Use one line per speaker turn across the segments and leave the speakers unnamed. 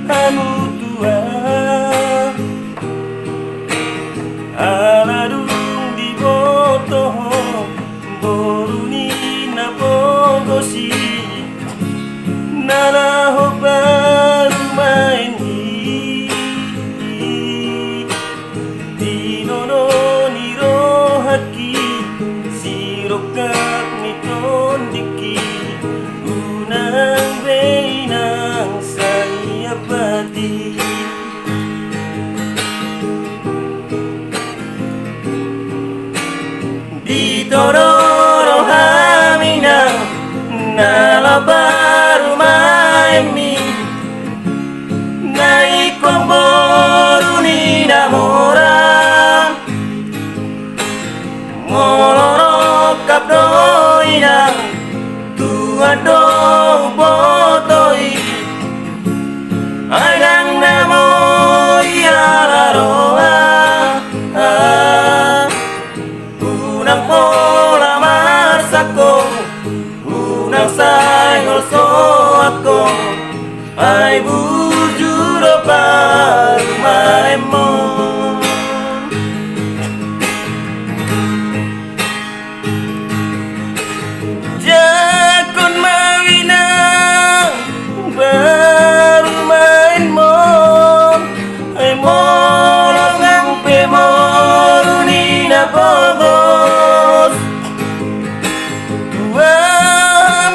anu tua aladung di boto boruni napogosi naraho parumaen tinono nirohaki sirokak nitondiki unang beinang saya pati ditororo hamina nalaparumaen mi naikong boruni namora molorok kapdoinang tuado botoi agang namo iararoa unang pola marsako unang saingol so ako ay bujuro parumaen mo jakon mawinang parumaen mo ay molong ang pemoruni na pogos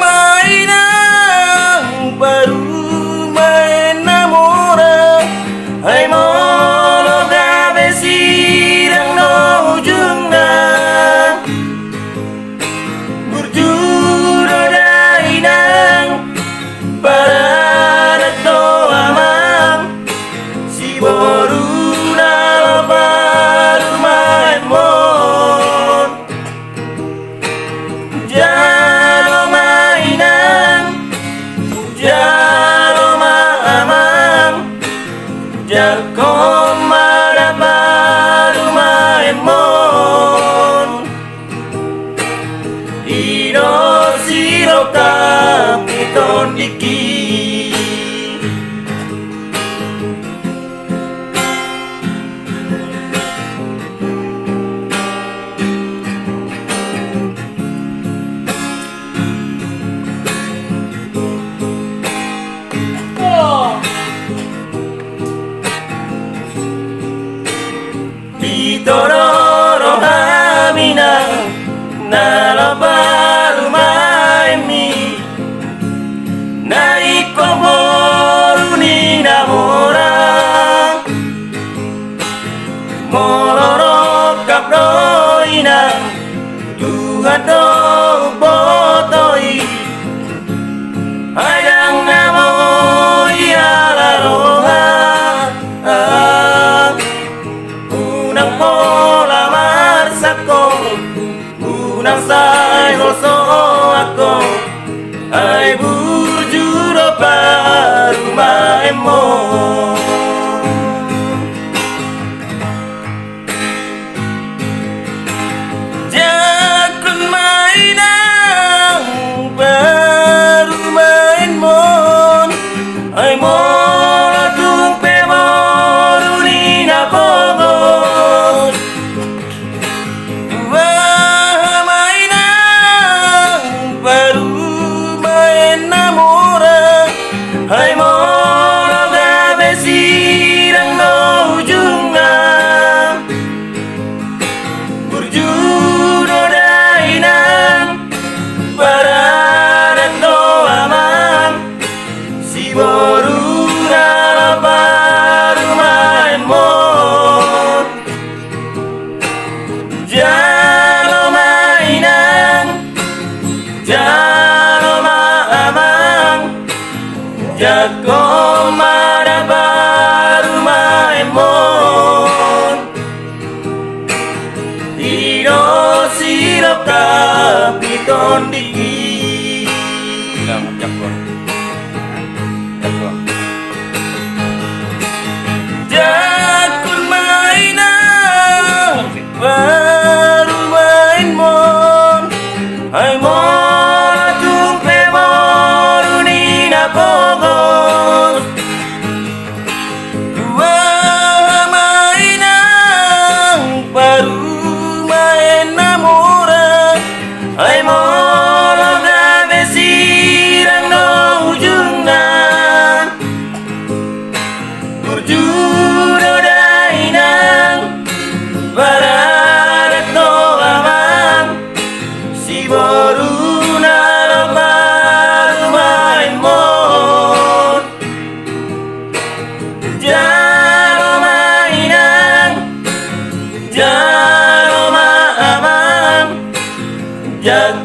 mainang parumaen na mura ay molong gabe sirang no ujung na burjuro dainang para to amang si boru na parumaen mo jalo mainang jalo maamang jakom mara parumaen mo iro siro kapiton diki ditororo hamina nalaparumaen mi naikong boruni namora molorok kapdoinang tuado botoi agang namo ialaroha unang pola marsako unang saingol so ako ay bujuro parumaen mo jakon mainang parumaen mo ay molong pemoruni na pogos mainang parumaen na mura ay molong gabe sirang no ujung na burjuro dainang para to amang si boru na parumaen mo jalo mainang jalo maamang jakom mara parumaen mo iro siro kapiton diki bilang jakon jakon mainang parumaen mo ay mola tung pemoruni na pogos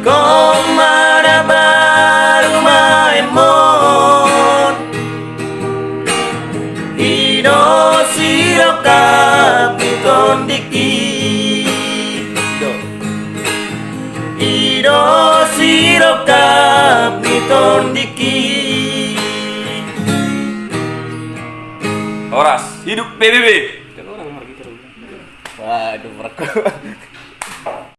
komara parumaen Ido siro kapiton diki Ido siro kapiton diki. Oras, hidup PBB.
Waduh, merekam.